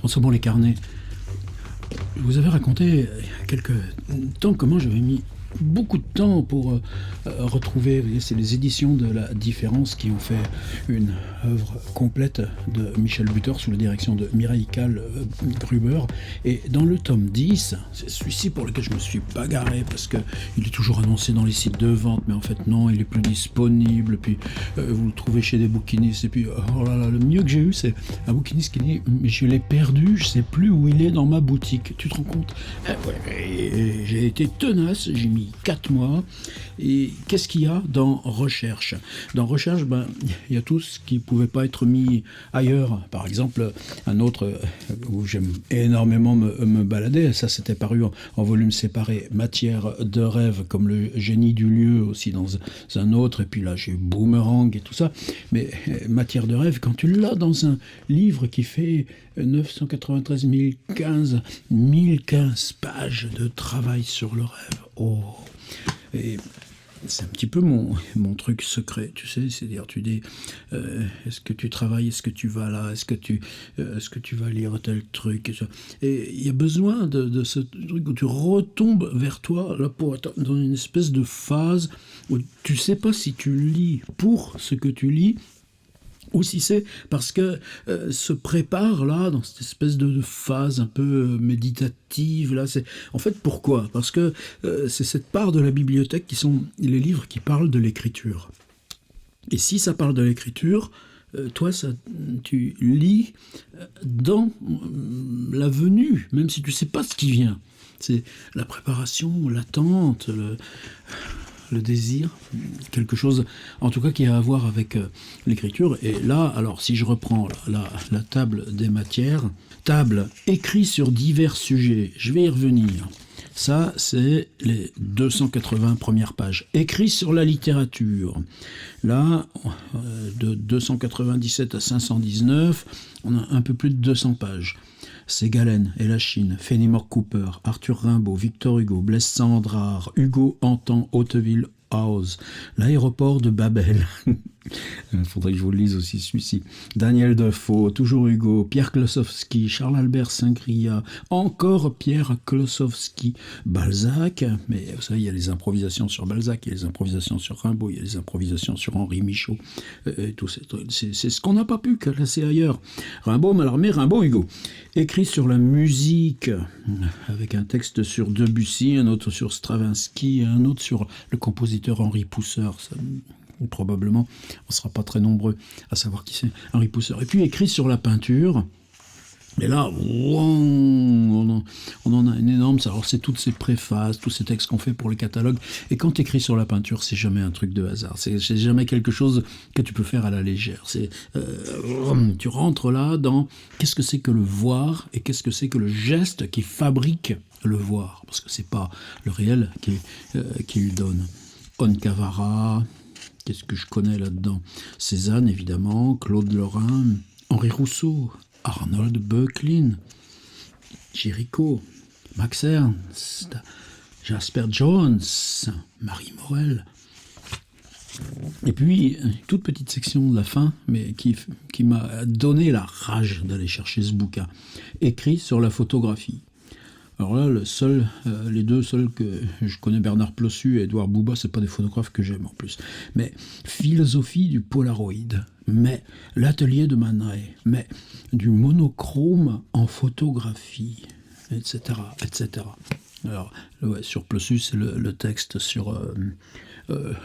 François Bon, les carnets. Vous avez raconté il y a quelques temps comment j'avais mis beaucoup de temps pour retrouver, vous voyez, c'est les éditions de La Différence qui ont fait une œuvre complète de Michel Butor sous la direction de Mireille Gruber. Et dans le tome 10, c'est celui-ci pour lequel je me suis bagarré parce qu'il est toujours annoncé dans les sites de vente, mais en fait non, il est plus disponible. Puis vous le trouvez chez des bouquinistes. Et puis oh là là, le mieux que j'ai eu, c'est un bouquiniste qui dit mais je l'ai perdu, je sais plus où il est dans ma boutique. Tu te rends compte? Ouais, j'ai été tenace, j'ai mis 4 mois. Et qu'est-ce qu'il y a dans Recherche? Dans Recherche, il y a tout ce qui ne pouvait pas être mis ailleurs. Par exemple, un autre où j'aime énormément me balader, ça c'était paru en volume séparé, Matière de rêve, comme le génie du lieu aussi dans un autre. Et puis là, j'ai Boomerang et tout ça. Mais Matière de rêve, quand tu l'as dans un livre qui fait 993 1015 pages de travail sur le rêve. Oh! Et c'est un petit peu mon truc secret, tu sais, c'est-à-dire tu dis est-ce que tu travailles, est-ce que tu vas là, est-ce que tu vas lire tel truc, et il y a besoin de ce truc où tu retombes vers toi là pour être dans une espèce de phase où tu sais pas si tu lis pour ce que tu lis ou si c'est parce que se prépare là dans cette espèce de phase un peu méditative là. C'est en fait pourquoi? Parce que c'est cette part de la bibliothèque qui sont les livres qui parlent de l'écriture. Et si ça parle de l'écriture, toi tu lis dans la venue, même si tu sais pas ce qui vient. C'est la préparation, l'attente, le désir, quelque chose en tout cas qui a à voir avec l'écriture. Et là, alors si je reprends la table des matières, table écrit sur divers sujets, je vais y revenir. Ça, c'est les 280 premières pages. Écrit sur la littérature. Là, de 297 à 519, on a un peu plus de 200 pages. C'est Galen et la Chine, Fenimore Cooper, Arthur Rimbaud, Victor Hugo, Blaise Cendrars, Hugo Antan, Hauteville House, l'aéroport de Babel. Il faudrait que je vous le lise aussi celui-ci. Daniel Defoe, toujours Hugo, Pierre Klossowski, Charles-Albert Saint-Gria, encore Pierre Klossowski, Balzac, mais vous savez, il y a les improvisations sur Balzac, il y a les improvisations sur Rimbaud, il y a les improvisations sur Henri Michaud, tout c'est ce qu'on n'a pas pu classer ailleurs. Rimbaud, Mallarmé, Rimbaud, Hugo. Écrit sur la musique, avec un texte sur Debussy, un autre sur Stravinsky, un autre sur le compositeur Henri Pousseur. Probablement, on ne sera pas très nombreux à savoir qui c'est, Henri Pousseur. Et puis écrit sur la peinture. Et là, on en a une énorme. Alors c'est toutes ces préfaces, tous ces textes qu'on fait pour les catalogues. Et quand tu écris sur la peinture, c'est jamais un truc de hasard. C'est jamais quelque chose que tu peux faire à la légère. Tu rentres là dans qu'est-ce que c'est que le voir et qu'est-ce que c'est que le geste qui fabrique le voir. Parce que c'est pas le réel qui lui donne. Oncavara. Qu'est-ce que je connais là-dedans? Cézanne, évidemment, Claude Lorrain, Henri Rousseau, Arnold Böcklin, Géricault, Max Ernst, Jasper Jones, Marie Morel. Et puis, une toute petite section de la fin, mais qui m'a donné la rage d'aller chercher ce bouquin, écrit sur la photographie. Alors là, les deux seuls que je connais, Bernard Plossu et Édouard Bouba, c'est pas des photographes que j'aime en plus. Mais philosophie du Polaroid, mais l'atelier de Man Ray, mais du monochrome en photographie, etc., etc. Alors, ouais, sur Plossu, c'est le texte sur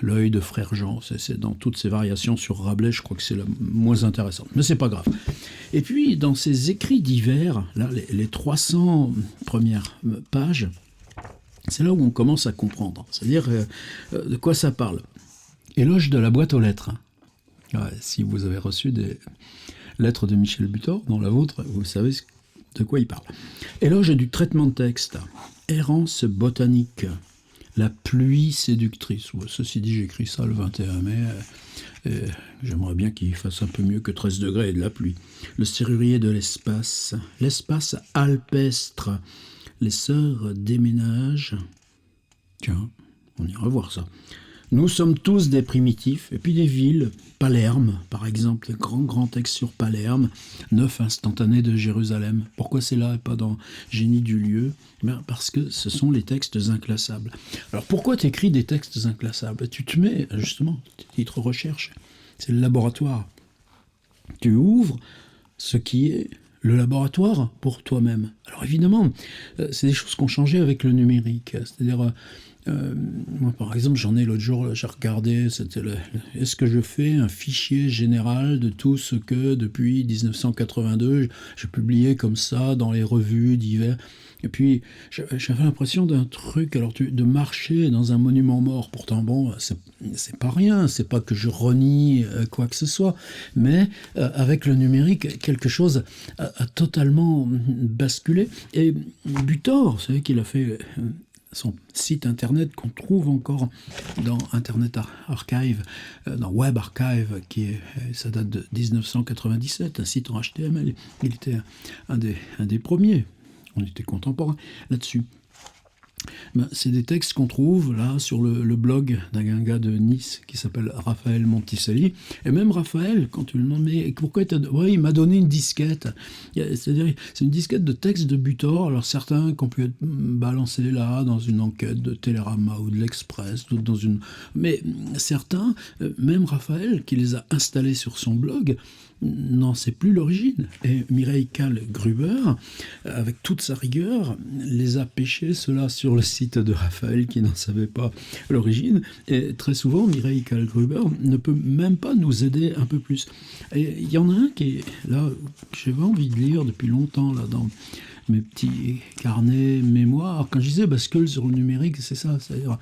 l'œil de Frère Jean. C'est dans toutes ces variations sur Rabelais, je crois que c'est la moins intéressante. Mais c'est pas grave. Et puis, dans ces écrits divers, là, les 300 premières pages, c'est là où on commence à comprendre. C'est-à-dire de quoi ça parle. Éloge de la boîte aux lettres. Ouais, si vous avez reçu des lettres de Michel Butor, dans la vôtre, vous savez de quoi il parle. Éloge du traitement de texte. Errance botanique. La pluie séductrice. Ceci dit, j'écris ça le 21 mai. J'aimerais bien qu'il fasse un peu mieux que 13 degrés et de la pluie. Le serrurier de l'espace. L'espace alpestre. Les sœurs déménagent. Tiens, on ira voir ça. Nous sommes tous des primitifs. Et puis des villes, Palerme, par exemple, grand texte sur Palerme, 9 instantanés de Jérusalem. Pourquoi c'est là et pas dans Génie du lieu? Parce que ce sont les textes inclassables. Alors pourquoi tu écris des textes inclassables? Tu te mets, justement, titre recherche, c'est le laboratoire. Tu ouvres ce qui est le laboratoire pour toi-même. Alors évidemment, c'est des choses qui ont changé avec le numérique. C'est-à-dire, moi par exemple, j'en ai l'autre jour, j'ai regardé, est-ce que je fais un fichier général de tout ce que depuis 1982, j'ai publié comme ça dans les revues divers. Et puis, j'avais l'impression d'un truc, alors de marcher dans un monument mort. Pourtant, bon, c'est pas rien, c'est pas que je renie quoi que ce soit, mais avec le numérique, quelque chose a totalement basculé. Et Butor, vous savez qu'il a fait son site internet qu'on trouve encore dans Internet Archive, dans Web Archive, ça date de 1997, un site en HTML. Il était un des premiers. On était contemporains là-dessus. C'est des textes qu'on trouve là sur le blog d'un gars de Nice qui s'appelle Raphaël Monticelli. Et même Raphaël, quand tu le demandes, mais pourquoi il m'a donné une disquette. C'est-à-dire, c'est une disquette de textes de Butor. Alors certains qui ont pu être balancés là dans une enquête de Télérama ou de l'Express, d'autres dans une. Mais certains, même Raphaël, qui les a installés sur son blog, n'en sait plus l'origine. Et Mireille Kahl-Gruber, avec toute sa rigueur, les a pêchés, ceux-là, sur le site de Raphaël qui n'en savait pas l'origine. Et très souvent, Mireille Kahl-Gruber ne peut même pas nous aider un peu plus. Et il y en a un qui est là, que j'avais envie de lire depuis longtemps, là, dans mes petits carnets, mémoires. Quand je disais bascule sur le numérique, c'est ça, c'est-à-dire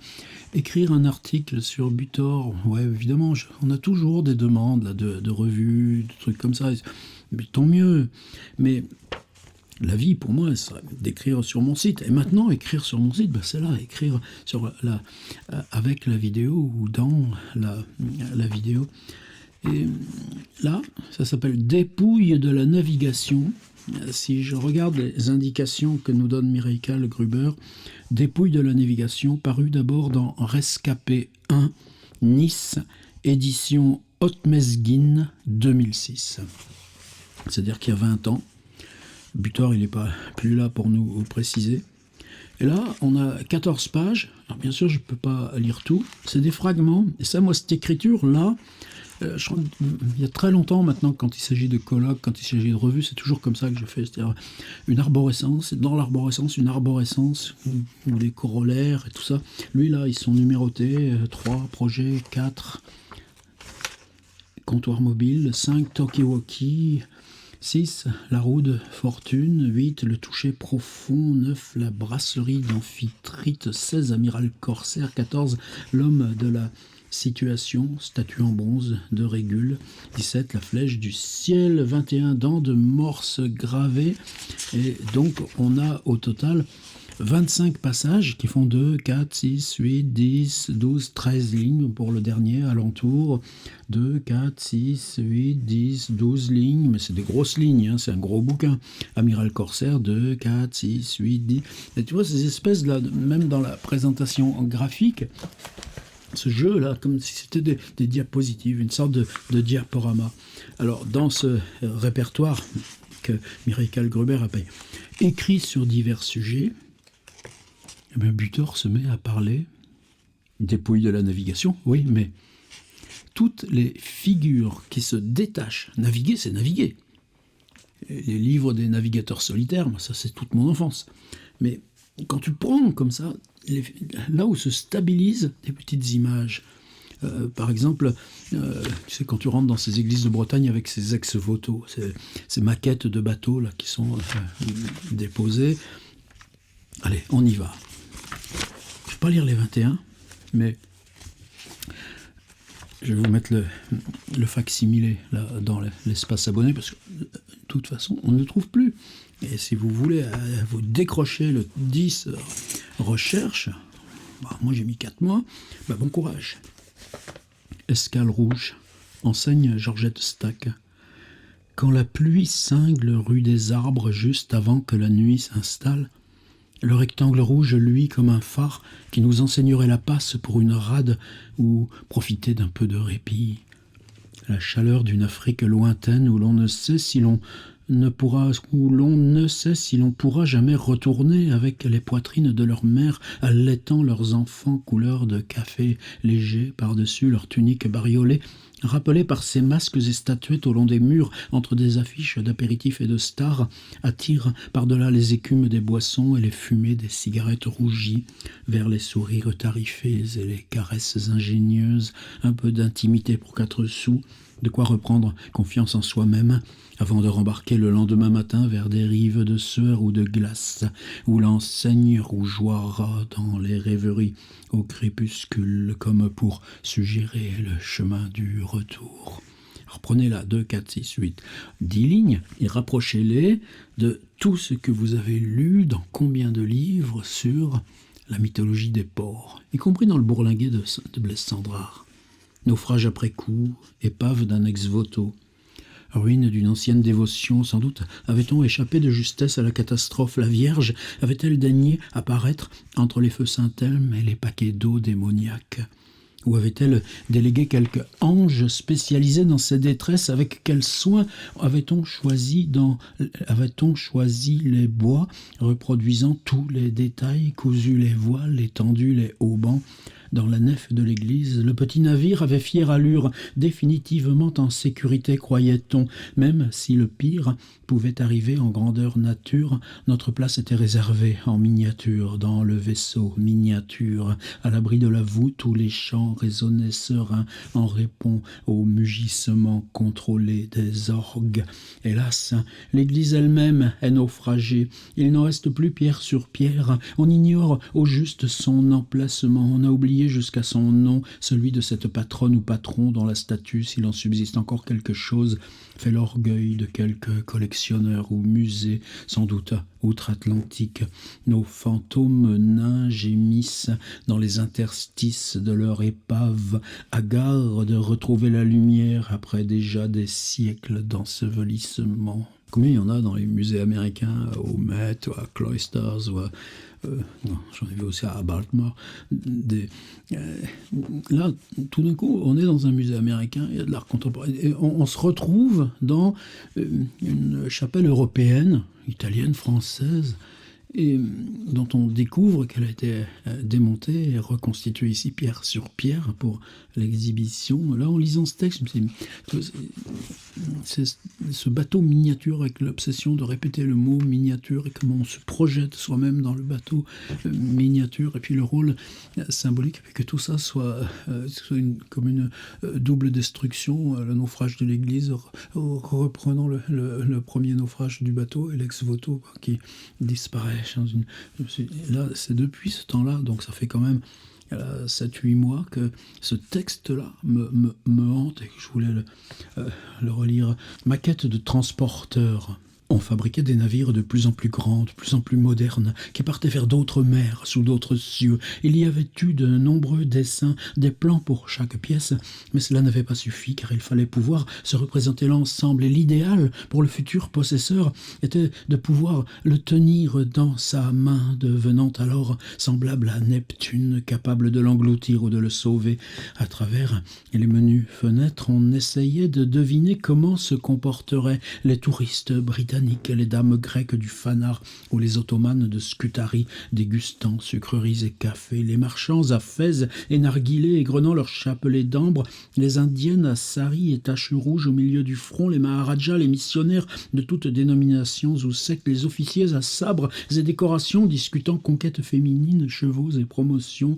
écrire un article sur Butor. Ouais, évidemment, on a toujours des demandes là, de revues, de trucs comme ça. Mais tant mieux. Mais la vie, pour moi, c'est d'écrire sur mon site. Et maintenant, écrire sur mon site, c'est là, écrire avec la vidéo ou dans la vidéo. Et là, ça s'appelle Dépouille de la navigation. Si je regarde les indications que nous donne Mireille Kahl-Gruber, Dépouille de la navigation, paru d'abord dans Rescapé 1, Nice, édition Haute-Mesguine, 2006. C'est-à-dire qu'il y a 20 ans. Butor, il n'est pas plus là pour nous préciser. Et là, on a 14 pages. Alors bien sûr, je ne peux pas lire tout. C'est des fragments. Et ça, moi, cette écriture-là, je crois il y a très longtemps maintenant, quand il s'agit de colloques, quand il s'agit de revues, c'est toujours comme ça que je fais. C'est-à-dire une arborescence, et dans l'arborescence, une arborescence, ou des corollaires et tout ça. Lui, là, ils sont numérotés. 3 projets, 4 comptoirs mobiles, 5 talkie-walkie, 6 la roue de fortune, 8 le toucher profond, 9 la brasserie d'amphitrite, 16 amiral corsaire, 14 l'homme de la situation, statue en bronze de Régule, 17 la flèche du ciel, 21 dents de morse gravées, et donc on a au total 25 passages qui font 2, 4, 6, 8, 10, 12, 13 lignes pour le dernier alentour. 2, 4, 6, 8, 10, 12 lignes, mais c'est des grosses lignes, hein, c'est un gros bouquin. Amiral Corsaire, 2, 4, 6, 8, 10. Et tu vois, ces espèces-là, même dans la présentation graphique, ce jeu-là, comme si c'était des diapositives, une sorte de diaporama. Alors, dans ce répertoire que Mireille Kahl-Gruber a écrit sur divers sujets, eh bien, Butor se met à parler dépouille de la navigation, oui, mais toutes les figures qui se détachent, naviguer, c'est naviguer. Les livres des navigateurs solitaires, ça c'est toute mon enfance. Mais quand tu prends comme ça, là où se stabilisent des petites images, par exemple, tu sais, quand tu rentres dans ces églises de Bretagne avec ces ex-voto, ces maquettes de bateaux là, qui sont déposées, allez, on y va. Je ne vais pas lire les 21, mais je vais vous mettre le facsimilé là, dans l'espace abonné, parce que de toute façon, on ne le trouve plus. Et si vous voulez vous décrocher le 10 recherche, moi j'ai mis 4 mois, bon courage. Escale rouge, enseigne Georgette Stack. Quand la pluie cingle rue des arbres juste avant que la nuit s'installe, Le rectangle rouge, lui, comme un phare qui nous enseignerait la passe pour une rade ou profiter d'un peu de répit. La chaleur d'une Afrique lointaine où l'on ne sait si l'on pourra jamais retourner avec les poitrines de leurs mères, allaitant leurs enfants couleur de café léger par-dessus leurs tuniques bariolées, rappelés par ces masques et statuettes au long des murs, entre des affiches d'apéritifs et de stars, attirent par-delà les écumes des boissons et les fumées des cigarettes rougies, vers les sourires tarifés et les caresses ingénieuses, un peu d'intimité pour 4 sous, de quoi reprendre confiance en soi-même, avant de rembarquer le lendemain matin vers des rives de sueur ou de glace, où l'enseigne rougeoira dans les rêveries au crépuscule, comme pour suggérer le chemin du retour. Reprenez-la, 2, 4, 6, 8, 10 lignes, et rapprochez-les de tout ce que vous avez lu dans combien de livres sur la mythologie des ports, y compris dans le bourlinguet de Blaise Cendrars. Naufrage après coup, épave d'un ex-voto, ruine d'une ancienne dévotion, sans doute avait-on échappé de justesse à la catastrophe. La Vierge avait-elle daigné apparaître entre les feux Saint-Elme et les paquets d'eau démoniaques? Ou avait-elle délégué quelque ange spécialisé dans ses détresses? Avec quel soin avait-on choisi les bois, reproduisant tous les détails, cousu les voiles, étendu les haubans? Dans la nef de l'église, le petit navire avait fière allure, définitivement en sécurité, croyait-on. Même si le pire pouvait arriver en grandeur nature, notre place était réservée en miniature, dans le vaisseau miniature, à l'abri de la voûte où les chants résonnaient sereins en réponse au mugissement contrôlé des orgues. Hélas, l'église elle-même est naufragée. Il n'en reste plus pierre sur pierre. On ignore au juste son emplacement. On a oublié jusqu'à son nom, celui de cette patronne ou patron dont la statue, s'il en subsiste encore quelque chose, fait l'orgueil de quelques collectionneurs ou musées, sans doute outre-Atlantique. Nos fantômes nains gémissent dans les interstices de leur épave, hagards de retrouver la lumière après déjà des siècles d'ensevelissement. Combien il y en a dans les musées américains, au Met, ou à Cloisters, ou à non, j'en ai vu aussi à Baltimore. Là, tout d'un coup, on est dans un musée américain, il y a de l'art contemporain. Et on se retrouve dans une chapelle européenne, italienne, française, et dont on découvre qu'elle a été démontée et reconstituée ici pierre sur pierre pour l'exhibition. Là, en lisant ce texte, c'est ce bateau miniature avec l'obsession de répéter le mot miniature et comment on se projette soi-même dans le bateau miniature, et puis le rôle symbolique, et que tout ça soit comme une double destruction, le naufrage de l'église reprenant le premier naufrage du bateau et l'ex-voto qui disparaît. Là, c'est depuis ce temps-là, donc ça fait quand même 7-8 mois que ce texte-là me hante et que je voulais le relire. Maquette de transporteur. On fabriquait des navires de plus en plus grands, de plus en plus modernes, qui partaient vers d'autres mers, sous d'autres cieux. Il y avait eu de nombreux dessins, des plans pour chaque pièce, mais cela n'avait pas suffi, car il fallait pouvoir se représenter l'ensemble. Et l'idéal pour le futur possesseur était de pouvoir le tenir dans sa main, devenant alors semblable à Neptune, capable de l'engloutir ou de le sauver. À travers les menues fenêtres, on essayait de deviner comment se comporteraient les touristes britanniques, les dames grecques du Fanard ou les ottomanes de Scutari, dégustant sucreries et cafés, les marchands à Fès et narguilés égrenant leurs chapelets d'ambre, les indiennes à sari et taches rouges au milieu du front, les maharajas, les missionnaires de toutes dénominations ou sectes, les officiers à sabres et décorations discutant conquêtes féminines, chevaux et promotions.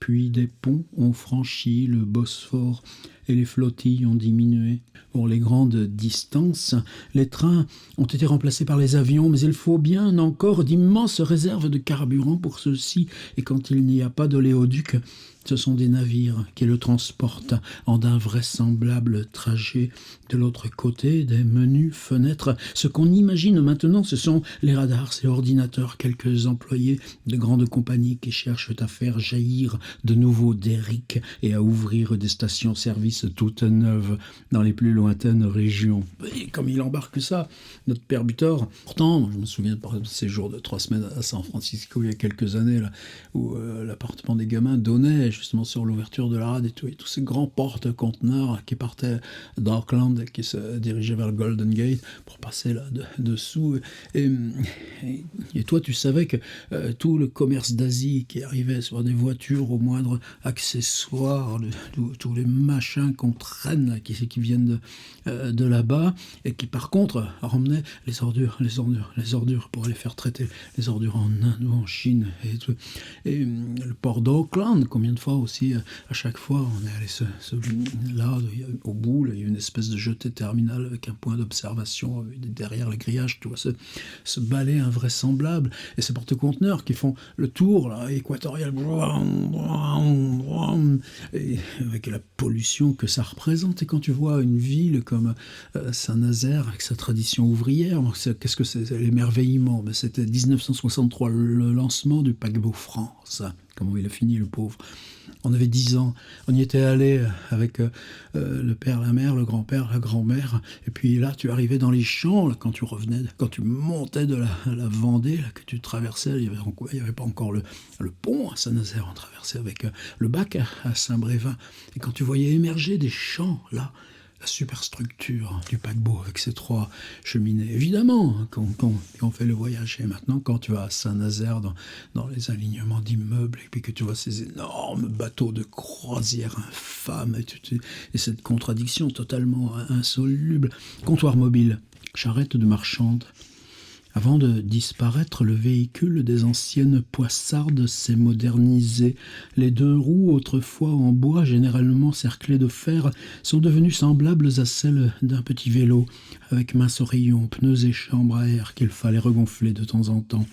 Puis des ponts ont franchi le Bosphore et les flottilles ont diminué. Pour les grandes distances, les trains ont été remplacés par les avions, mais il faut bien encore d'immenses réserves de carburant pour ceux-ci, et quand il n'y a pas d'oléoduc, ce sont des navires qui le transportent en d'invraisemblables trajets. De l'autre côté des menus fenêtres, ce qu'on imagine maintenant, ce sont les radars et ordinateurs, quelques employés de grandes compagnies qui cherchent à faire jaillir de nouveaux derricks et à ouvrir des stations-service nourrice toute neuve dans les plus lointaines régions. Et comme il embarque ça, notre père Butor, pourtant, je me souviens par exemple de ces jours de 3 semaines à San Francisco il y a quelques années, là, où l'appartement des gamins donnait justement sur l'ouverture de la rade et tous ces grands porte-conteneurs qui partaient d'Auckland, qui se dirigeaient vers le Golden Gate pour passer là dessous. Et toi, tu savais que tout le commerce d'Asie qui arrivait sur des voitures au moindre accessoire, tous les machins qu'on traîne là, qui viennent de là-bas, et qui par contre ramenaient les ordures pour aller faire traiter les ordures en Inde ou en Chine et tout. Et le port d'Auckland, combien de fois aussi, à chaque fois, on est allé là, au bout, là, il y a une espèce de jetée terminale avec un point d'observation derrière les grillages, tu vois, ce balai invraisemblable, et ces porte-conteneurs qui font le tour là, équatorial, et avec la pollution que ça représente. Et quand tu vois une ville comme Saint-Nazaire, avec sa tradition ouvrière, qu'est-ce que c'est l'émerveillement? C'était 1963, le lancement du paquebot France. Comment il a fini, le pauvre. On avait 10 ans, on y était allé avec le père, la mère, le grand-père, la grand-mère, et puis là tu arrivais dans les champs, là, quand tu montais de la Vendée, là, que tu traversais, il n'y avait pas encore le pont à Saint-Nazaire, on traversait avec le bac à Saint-Brévin, et quand tu voyais émerger des champs, là, la superstructure du paquebot avec ses 3 cheminées. Évidemment, quand on fait le voyage, et maintenant quand tu vas à Saint-Nazaire dans les alignements d'immeubles, et puis que tu vois ces énormes bateaux de croisière infâmes, et cette contradiction totalement insoluble. Comptoir mobile, charrette de marchande. Avant de disparaître, le véhicule des anciennes poissardes s'est modernisé. Les 2 roues, autrefois en bois, généralement cerclées de fer, sont devenues semblables à celles d'un petit vélo, avec mince rayon, pneus et chambre à air qu'il fallait regonfler de temps en temps.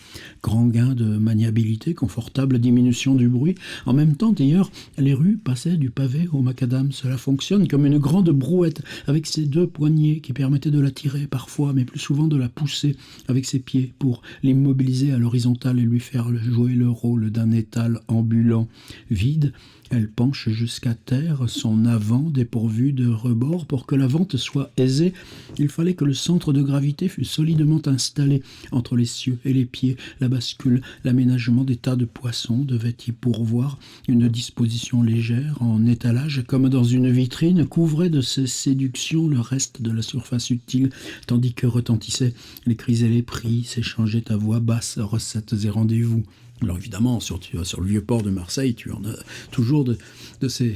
Grand gain de maniabilité, confortable diminution du bruit. En même temps, d'ailleurs, les rues passaient du pavé au macadam. Cela fonctionne comme une grande brouette, avec ses 2 poignées qui permettaient de la tirer parfois, mais plus souvent de la pousser avec ses pieds pour l'immobiliser à l'horizontale et lui faire jouer le rôle d'un étal ambulant. Vide, elle penche jusqu'à terre, son avant dépourvu de rebord. Pour que la vente soit aisée, il fallait que le centre de gravité fût solidement installé entre les cieux et les pieds. La bascule, l'aménagement des tas de poissons devait y pourvoir. Une disposition légère, en étalage, comme dans une vitrine, couvrait de ses séductions le reste de la surface utile, tandis que retentissaient les cris et les prix, s'échangeaient à voix basse recettes et rendez-vous. Alors évidemment, sur le vieux port de Marseille, tu en as toujours de ces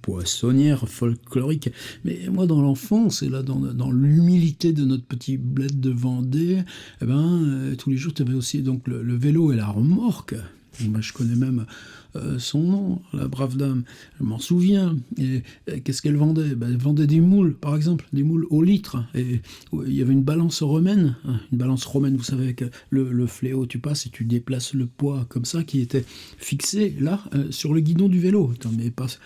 poissonnières folkloriques. Mais moi, dans l'enfance, et là, dans l'humilité de notre petit bled de Vendée, tous les jours, tu avais aussi donc, le vélo et la remorque. Je connais même son nom, la brave dame, je m'en souviens. Et qu'est-ce qu'elle vendait? Elle vendait des moules, par exemple, des moules au litre. Et il y avait une balance romaine, vous savez, avec le fléau, tu passes et tu déplaces le poids comme ça, qui était fixé là, sur le guidon du vélo. Attends, mais parce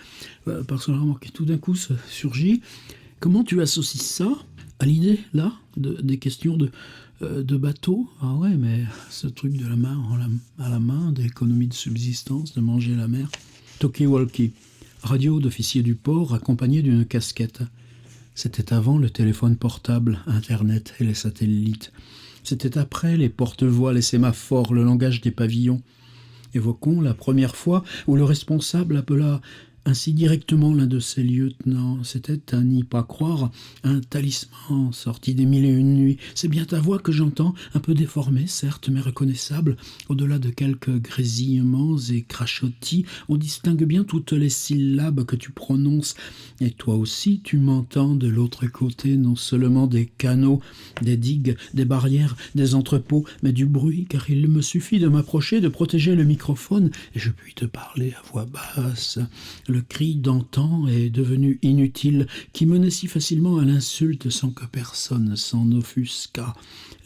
que la remorque tout d'un coup surgit. Comment tu associes ça à l'idée, là, des questions de bateau? Ah ouais, mais ce truc de la main à la main, d'économie de subsistance, de manger la mer. Talkie-walkie, radio d'officier du port accompagné d'une casquette. C'était avant le téléphone portable, Internet et les satellites. C'était après les porte-voix, les sémaphores, le langage des pavillons. Évoquons la première fois où le responsable appela ainsi directement l'un de ses lieutenants. C'était, à n'y pas croire, un talisman sorti des 1001 nuits. C'est bien ta voix que j'entends, un peu déformée, certes, mais reconnaissable. Au-delà de quelques grésillements et crachotis, on distingue bien toutes les syllabes que tu prononces. Et toi aussi, tu m'entends de l'autre côté, non seulement des canaux, des digues, des barrières, des entrepôts, mais du bruit, car il me suffit de m'approcher, de protéger le microphone, et je puis te parler à voix basse. Le cri d'antan est devenu inutile, qui menait si facilement à l'insulte sans que personne s'en offusquât.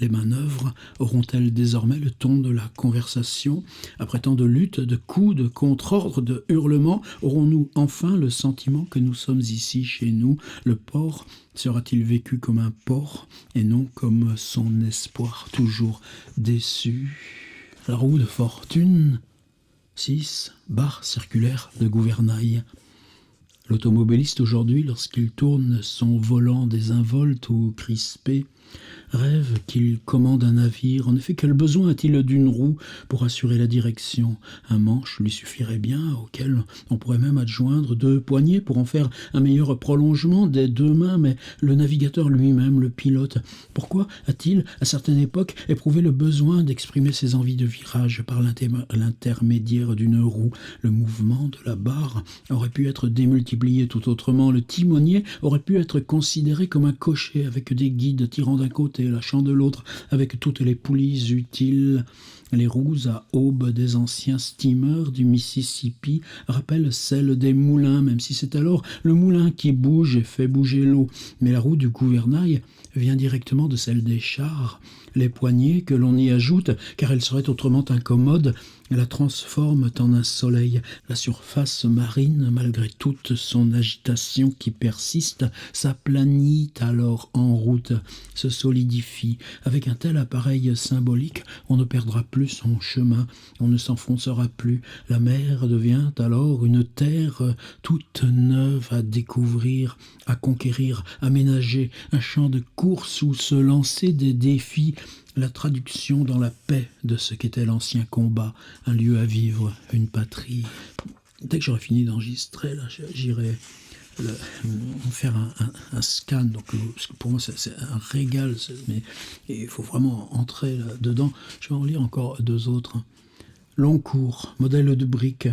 Les manœuvres auront-elles désormais le ton de la conversation? Après tant de luttes, de coups, de contre-ordres, de hurlements, aurons-nous enfin le sentiment que nous sommes ici chez nous? Le port sera-t-il vécu comme un port et non comme son espoir toujours déçu? La roue de fortune, 6 barres circulaires de gouvernail. L'automobiliste aujourd'hui, lorsqu'il tourne son volant désinvolte ou crispé, rêve qu'il commande un navire. En effet, quel besoin a-t-il d'une roue pour assurer la direction? Un manche lui suffirait bien, auquel on pourrait même adjoindre 2 poignées pour en faire un meilleur prolongement des 2 mains, mais le navigateur lui-même, le pilote, pourquoi a-t-il, à certaines époques, éprouvé le besoin d'exprimer ses envies de virage par l'intermédiaire d'une roue? Le mouvement de la barre aurait pu être démultiplié tout autrement. Le timonier aurait pu être considéré comme un cocher avec des guides tirant d'un côté, lâchant de l'autre, avec toutes les poulies utiles. Les roues à aubes des anciens steamers du Mississippi rappellent celles des moulins, même si c'est alors le moulin qui bouge et fait bouger l'eau. Mais la roue du gouvernail vient directement de celle des chars. Les poignées que l'on y ajoute, car elles seraient autrement incommodes, la transforment en un soleil. La surface marine, malgré toute son agitation qui persiste, s'aplanit alors en route, se solidifie. Avec un tel appareil symbolique, on ne perdra plus son chemin, on ne s'enfoncera plus. La mer devient alors une terre toute neuve à découvrir, à conquérir, à ménager, un champ de course où se lancer des défis, la traduction dans la paix de ce qu'était l'ancien combat, un lieu à vivre, une patrie. Dès que j'aurai fini d'enregistrer, là, j'irai faire un scan. Donc, parce que pour moi, c'est un régal, mais il faut vraiment entrer là-dedans. Je vais en lire encore 2 autres. Long cours, modèle de brique.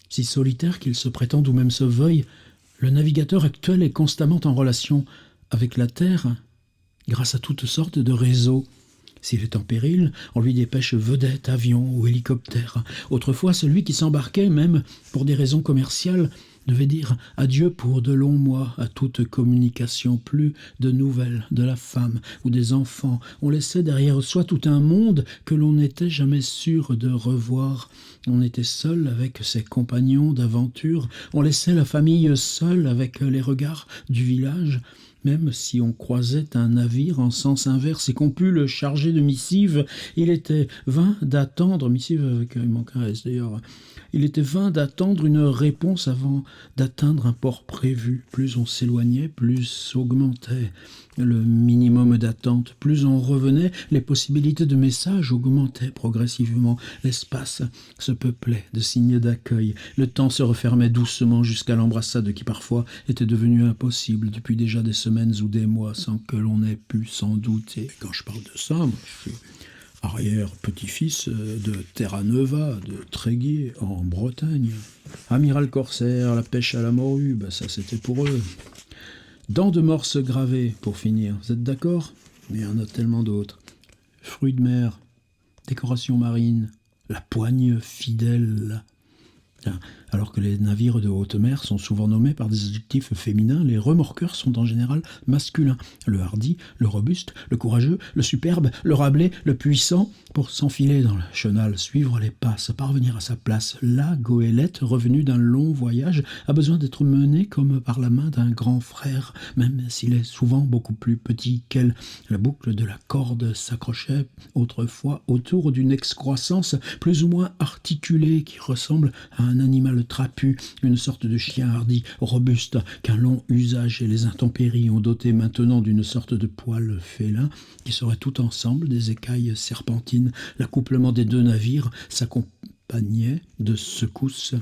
Si solitaire qu'il se prétende ou même se veuille, le navigateur actuel est constamment en relation avec la Terre, grâce à toutes sortes de réseaux. S'il est en péril, on lui dépêche vedettes, avions ou hélicoptères. Autrefois, celui qui s'embarquait, même pour des raisons commerciales, devait dire adieu pour de longs mois à toute communication, plus de nouvelles de la femme ou des enfants. On laissait derrière soi tout un monde que l'on n'était jamais sûr de revoir. On était seul avec ses compagnons d'aventure. On laissait la famille seule avec les regards du village. Même si on croisait un navire en sens inverse et qu'on put le charger de missives, il était vain d'attendre, missive avec, il manque un S d'ailleurs, il était vain d'attendre une réponse avant d'atteindre un port prévu. Plus on s'éloignait, plus augmentait le minimum d'attente. Plus on revenait, les possibilités de message augmentaient progressivement. L'espace se peuplait de signes d'accueil. Le temps se refermait doucement jusqu'à l'embrassade qui parfois était devenue impossible depuis déjà des semaines ou des mois sans que l'on ait pu s'en douter. Quand je parle de ça, moi, je suis arrière-petit-fils de Terra Nova, de Tréguier, en Bretagne. Amiral Corsaire, la pêche à la morue, ben ça c'était pour eux. Dents de morse gravées, pour finir. Vous êtes d'accord? Mais il y en a tellement d'autres. Fruits de mer, décoration marine, la poigne fidèle. Alors que les navires de haute mer sont souvent nommés par des adjectifs féminins, les remorqueurs sont en général masculins. Le hardi, le robuste, le courageux, le superbe, le rablé, le puissant, pour s'enfiler dans le chenal, suivre les passes, parvenir à sa place. La goélette, revenue d'un long voyage, a besoin d'être menée comme par la main d'un grand frère, même s'il est souvent beaucoup plus petit qu'elle. La boucle de la corde s'accrochait autrefois autour d'une excroissance plus ou moins articulée qui ressemble à un animal trapu, une sorte de chien hardi, robuste, qu'un long usage et les intempéries ont doté maintenant d'une sorte de poil félin qui serait tout ensemble des écailles serpentines. L'accouplement des 2 navires s'accompagnait de secousses.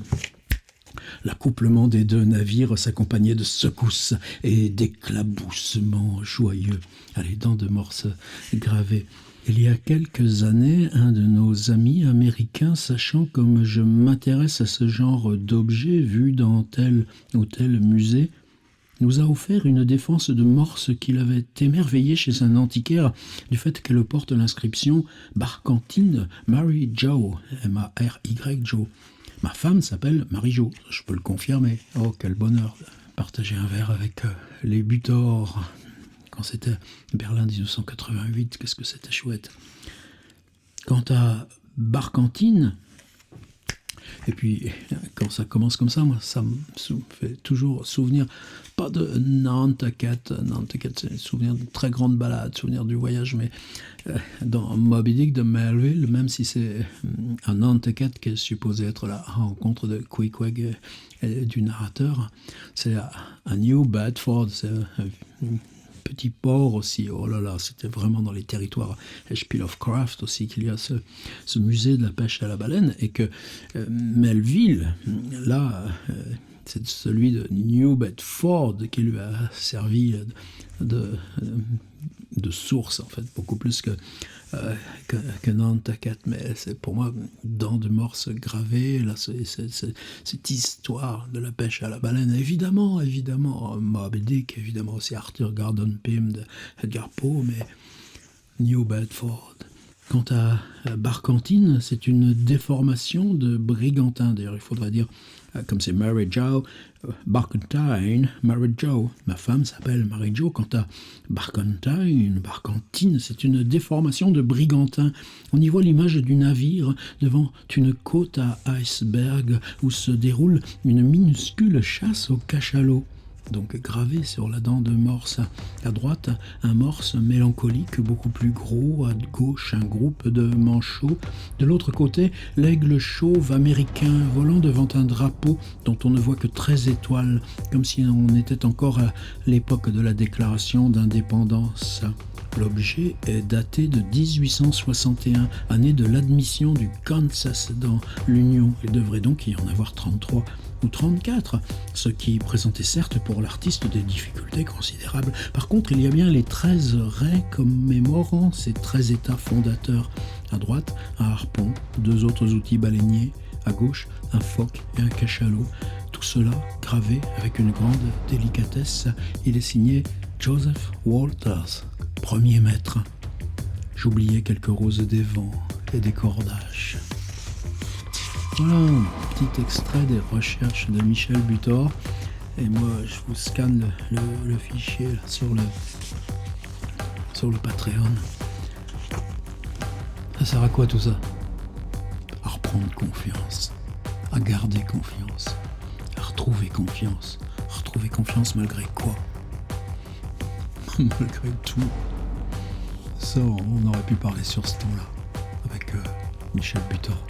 L'accouplement des 2 navires s'accompagnait de secousses et d'éclaboussements joyeux. Allez, dents de morse gravées. Il y a quelques années, un de nos amis américains, sachant comme je m'intéresse à ce genre d'objets vus dans tel ou tel musée, nous a offert une défense de morse qu'il avait émerveillée chez un antiquaire du fait qu'elle porte l'inscription « Barkentine Mary Jo », M-A-R-Y Jo. Ma femme s'appelle Marie-Jo, je peux le confirmer. Oh, quel bonheur de partager un verre avec les Butor. Quand c'était Berlin 1988, qu'est-ce que c'était chouette. Quant à Barkentine, Et puis, quand ça commence comme ça, moi, ça me fait toujours souvenir, pas de Nantucket, Nantucket, c'est souvenir de très grande balade, souvenir du voyage, mais dans Moby Dick de Melville, même si c'est à Nantucket qui est supposé être la rencontre de Queequeg et du narrateur, c'est à New Bedford, c'est un petit port aussi. Oh là là, c'était vraiment dans les territoires H.P. Lovecraft aussi qu'il y a ce musée de la pêche à la baleine, et que Melville, là, c'est celui de New Bedford qui lui a servi de source, en fait, beaucoup plus que Nantucket. Mais c'est pour moi dents de morse gravées, là, cette histoire de la pêche à la baleine. Évidemment, Moby Dick, évidemment aussi Arthur Gordon Pym de Edgar Poe, mais New Bedford. Quant à Barcantine, c'est une déformation de Brigantin. D'ailleurs, il faudrait dire, comme c'est Mary Jo, Barcantine, Mary Jo. Ma femme s'appelle Mary Jo. Quant à Barcantine, c'est une déformation de Brigantin. On y voit l'image du navire devant une côte à iceberg où se déroule une minuscule chasse au cachalot. Donc gravé sur la dent de morse. À droite, un morse mélancolique beaucoup plus gros. À gauche, un groupe de manchots. De l'autre côté, l'aigle chauve américain volant devant un drapeau dont on ne voit que 13 étoiles, comme si on était encore à l'époque de la déclaration d'indépendance. L'objet est daté de 1861, année de l'admission du Kansas dans l'Union. Il devrait donc y en avoir 33 ou 34, ce qui présentait certes pour l'artiste des difficultés considérables. Par contre, il y a bien les 13 raies commémorant ces 13 états fondateurs. À droite, un harpon, 2 autres outils baleiniers. À gauche, un phoque et un cachalot. Tout cela gravé avec une grande délicatesse. Il est signé Joseph Walters, premier maître. J'oubliais quelques roses des vents et des cordages. Voilà un petit extrait des recherches de Michel Butor. Et moi, je vous scanne le fichier là, sur le Patreon. Ça sert à quoi tout ça? À reprendre confiance, à garder confiance, à retrouver confiance. Retrouver confiance malgré quoi? Malgré tout. Ça, on aurait pu parler sur ce ton-là avec Michel Butor.